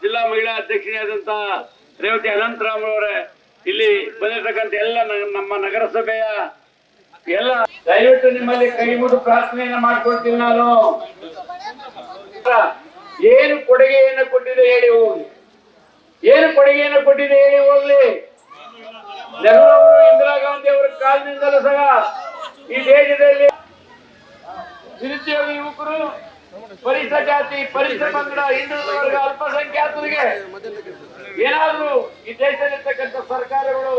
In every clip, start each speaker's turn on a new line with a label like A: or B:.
A: ಜಿಲ್ಲಾ ಮಹಿಳಾ ಅಧ್ಯಕ್ಷರಾದಂತ ರೇವತಿ ಅನಂತರಾಮ್ ಅವರೇ, ಇಲ್ಲಿ ಬಂದಿರತಕ್ಕಂಥ ಎಲ್ಲ ನಮ್ಮ ನಗರಸಭೆಯ ಎಲ್ಲ ದಯವಿಟ್ಟು ನಿಮ್ಮಲ್ಲಿ ಕೈ ಮುಗಿದು ಪ್ರಾರ್ಥನೆಯನ್ನ ಮಾಡ್ಕೊಳ್ತೀನಿ. ನಾನು ಏನು ಕೊಡುಗೆಯನ್ನು ಕೊಟ್ಟಿದೆ ಹೇಳಿ ಹೋಗ್ಲಿ, ಏನು ಕೊಡುಗೆಯನ್ನು ಕೊಟ್ಟಿದೆ ಹೇಳಿ ಹೋಗ್ಲಿ. ನೆಹರು ಅವರು, ಇಂದಿರಾ ಗಾಂಧಿ ಅವರ ಕಾಲದಿಂದಲೂ ಸಹ ಈ ದೇಶದಲ್ಲಿ ನಿರುದ್ಯೋಗ ಯುವಕರು, ಪರಿಷ್ಠ ಜಾತಿ, ಪರಿಷ್ಠ ಪಂಗಡ, ಹಿಂದುಳಿದ ವರ್ಗ, ಅಲ್ಪಸಂಖ್ಯಾತರಿಗೆ ಏನಾದ್ರೂ ಈ ದೇಶದಲ್ಲಿರ್ತಕ್ಕಂಥ ಸರ್ಕಾರಗಳು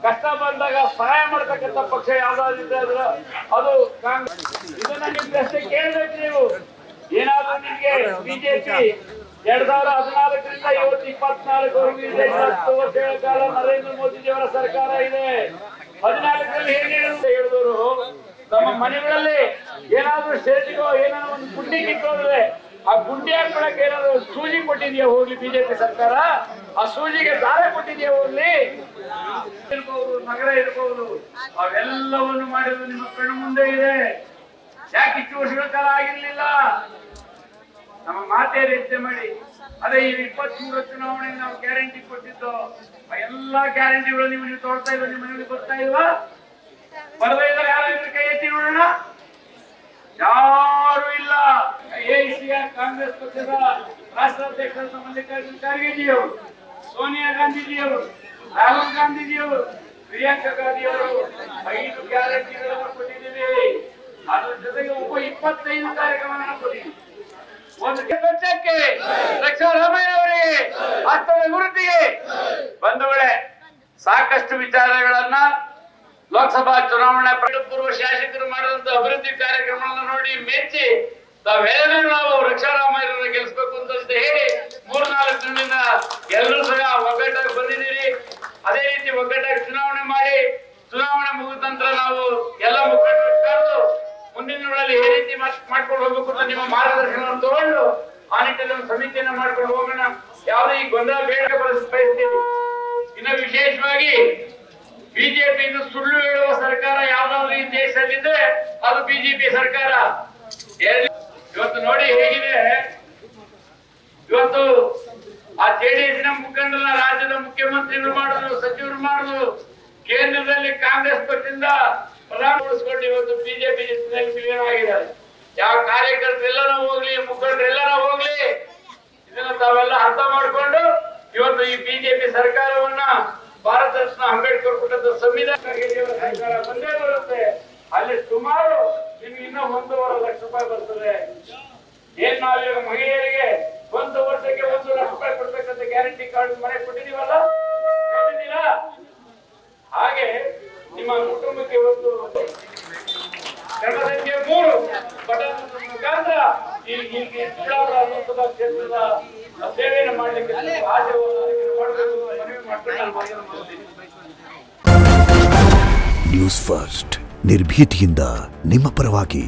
A: ಕಷ್ಟ ಬಂದಾಗ ಸಹಾಯ ಮಾಡತಕ್ಕಂಥ ಪಕ್ಷ ಯಾವ್ದಾದ್ರು ಅದು ಕಾಂಗ್ರೆಸ್. ಇದನ್ನ ನಿಮ್ ಪ್ರಶ್ನೆ ಕೇಳಬೇಕು ನೀವು. ಏನಾದ್ರೂ ನಿಮ್ಗೆ ಬಿಜೆಪಿ 2014ರಿಂದ ಇವತ್ತು 24ವರೆಗೂ ಈ ದೇಶ 10 ವರ್ಷಗಳ ಕಾಲ ನರೇಂದ್ರ ಮೋದಿಜಿಯವರ ಸರ್ಕಾರ ಇದೆ. 14ರಲ್ಲಿ ಹೇಗೆ ಹೇಳಿದವರು ತಮ್ಮ ಮನೆಗಳಲ್ಲಿ ಏನಾದ್ರೂ ಸ್ಟೇಜ್ಗೋ ಏನಾದ್ರು ಒಂದು ಗುಂಡಿ ಕಿತ್ತೋದ್ರೆ ಆ ಗುಂಡಿ ಹಾಕೊಳಕ್ಕೆ ಏನಾದ್ರು ಸೂಜಿ ಕೊಟ್ಟಿದ್ಯಾ ಹೋಗ್ಲಿ ಬಿಜೆಪಿ ಸರ್ಕಾರ? ಆ ಸೂಜಿಗೆ ದಾರ ಕೊಟ್ಟಿದ್ಯಾ ಹೋಗ್ಲಿ? ಇರ್ಬಹುದು, ನಗರ ಇರಬಹುದು, ಅವೆಲ್ಲವನ್ನು ಮಾಡಿದ್ರು ನಿಮ್ಮ ಕಣ್ಣು ಮುಂದೆ ಇದೆ. ಯಾಕೆ ಇಷ್ಟು ವರ್ಷಗಳ ಕಾಲ ಆಗಿರ್ಲಿಲ್ಲ? ನಮ್ಮ ಮಾತೇ ರೀತಿ ಮಾಡಿ. ಅದೇ ಈ 23 ಚುನಾವಣೆಗೆ ನಾವು ಗ್ಯಾರಂಟಿ ಕೊಟ್ಟಿದ್ದು, ಎಲ್ಲಾ ಗ್ಯಾರಂಟಿಗಳು ನೀವು ತೋರ್ತಾ ಇಲ್ವಾ? ನಿಮ್ಮ ಮನೆಯಲ್ಲಿ ಬರ್ತಾ ಇಲ್ವಾ? ಬರ್ತಾ ಇದ್ದಾರೆ ಯಾರು? ಕೈ ಎತ್ತಿ ನೋಡೋಣ. ಯಾರು ಇಲ್ಲ. ಕಾಂಗ್ರೆಸ್ ಪಕ್ಷದ ರಾಷ್ಟ್ರಾಧ್ಯಕ್ಷರಾದ ಮಲ್ಲಿಕಾರ್ಜುನ ಖರ್ಗೆಜಿಯವರು, ಸೋನಿಯಾ ಗಾಂಧೀಜಿಯವರು, ರಾಹುಲ್ ಗಾಂಧೀಜಿಯವರು, ಪ್ರಿಯಾಂಕಾ ಗಾಂಧಿಯವರು 5 ಗ್ಯಾರಂಟಿಗಳನ್ನು ಕೊಟ್ಟಿದ್ದೀವಿ. ಅದ್ರ ಜೊತೆಗೆ 25 ಕಾರ್ಯಕ್ರಮಗಳನ್ನು ಕೊಟ್ಟಿದ್ದೀವಿ. ಒಂದು ವೆಚ್ಚಕ್ಕೆ ಲಕ್ಷ್ಮೀರಾಮಯ್ಯ ಅವರಿಗೆ ಹಸ್ತದ ಗುರುತಿಗೆ ಬಂಧುಗಳೇ, ಸಾಕಷ್ಟು ವಿಚಾರಗಳನ್ನ ಲೋಕಸಭಾ ಚುನಾವಣೆ ಪೂರ್ವ ಶಾಸಕರು ಮಾಡಿದಂತ ಅಭಿವೃದ್ಧಿ ಕಾರ್ಯಕ್ರಮಗಳನ್ನು ನೋಡಿ ಮೆಚ್ಚಿ ತಾವೆಲ್ಲರೂ ನಾವು ಲಕ್ಷ್ಮೀರಾಮಯ್ಯರನ್ನ ಗೆಲ್ಲಿಸಬೇಕು ಅಂತ ಹೇಳಿ 3-4 ದಿನದಿಂದ ಎಲ್ಲರೂ ಸಹ ಒಗ್ಗಟ್ಟಾಗಿ ಬಂದಿದ್ದೀರಿ. ಅದೇ ರೀತಿ ಒಗ್ಗಟ್ಟಾಗಿ ಚುನಾವಣೆ ಮಾಡಿ, ಚುನಾವಣೆ ಮುಗಿದ ನಂತರ ನಾವು ಎಲ್ಲ ಮುಖಂಡರು ಕರೆದು ಮುಂದಿನ ದಿನಗಳಲ್ಲಿ ಈ ರೀತಿ ಮಾಡ್ಕೊಂಡು ಹೋಗ್ಬೇಕು ಅಂತ ನಿಮ್ಮ ಮಾರ್ಗದರ್ಶನವನ್ನು ತಗೊಂಡು ಆ ನಿಟ್ಟಿನಲ್ಲಿ ಒಂದು ಸಮಿತಿಯನ್ನ ಮಾಡ್ಕೊಂಡು ಹೋಗೋಣ. ಯಾವುದೇ ಈ ಗೊಂದಲ ಬೇಡ ಬಯಸ್ತೀವಿ. ಇನ್ನು ವಿಶೇಷವಾಗಿ ಬಿಜೆಪಿ ಸುಳ್ಳು ಹೇಳುವ ಸರ್ಕಾರ ಯಾವ್ದಾದ್ರು ಈ ದೇಶದಲ್ಲಿದೆ ಅದು ಬಿಜೆಪಿ ಸರ್ಕಾರ. ಇವತ್ತು ನೋಡಿ ಹೇಗಿದೆ. ಇವತ್ತು ಆ ಜೆಡಿಎಸ್ ನ ಮುಖಂಡರನ್ನ ರಾಜ್ಯದ ಮುಖ್ಯಮಂತ್ರಿಗಳು ಮಾಡುದು, ಸಚಿವರು ಮಾಡುದು, ಕೇಂದ್ರದಲ್ಲಿ ಕಾಂಗ್ರೆಸ್ ಪಕ್ಷದಿಂದ ಪ್ರಧಾನಗೊಳಿಸಿಕೊಂಡು ಇವತ್ತು ಬಿಜೆಪಿ ವಿಲೀನ ಆಗಿದ್ದಾರೆ. ಯಾವ ಕಾರ್ಯಕರ್ತರೆಲ್ಲರೂ ಹೋಗ್ಲಿ, ಮುಖಂಡರೆಲ್ಲರೂ ಹೋಗ್ಲಿ, ಇದನ್ನ ತಾವೆಲ್ಲ ಅರ್ಥ ಮಾಡಿಕೊಂಡು ಇವತ್ತು ಈ ಬಿಜೆಪಿ ಸರ್ಕಾರವನ್ನ ಭಾರತ ರತ್ನ ಅಂಬೇಡ್ಕರ್ ಕೊಟ್ಟಂತ ಸಂವಿಧಾನ ಸರ್ಕಾರ ಬಂದೇ ಬರುತ್ತೆ. ಅಲ್ಲಿ ಸುಮಾರು ನಿಮ್ಗೆ ಇನ್ನೂ 1.5 ಲಕ್ಷ ರೂಪಾಯಿ ಬರ್ತದೆ. ಏನ್ ನಾವೀಗ ಮಹಿಳೆಯರಿಗೆ 1 ವರ್ಷಕ್ಕೆ 1 ಲಕ್ಷ ರೂಪಾಯಿ ಕೊಡ್ಬೇಕಂತ ಗ್ಯಾರಂಟಿ ಕಾರ್ಡ್ ಮನೆ ಕೊಟ್ಟಿದೀವಲ್ಲ, ಕೊಟ್ಟಿದ್ದೀರಾ? ಹಾಗೆ ನಿಮ್ಮ ಕುಟುಂಬಕ್ಕೆ ಒಂದು ಜನಸಂಖ್ಯೆ 3 ಬಟನ್ ಮುಖಾಂತರ ಈ ಲೋಕಸಭಾ ಕ್ಷೇತ್ರದ ಸೇವೆಯನ್ನು ಮಾಡಲಿಕ್ಕೆ
B: ನ್ಯೂಸ್ ಫಸ್ಟ್ ನಿರ್ಭೀತಿಯಿಂದ ನಿಮ್ಮ ಪರವಾಗಿ.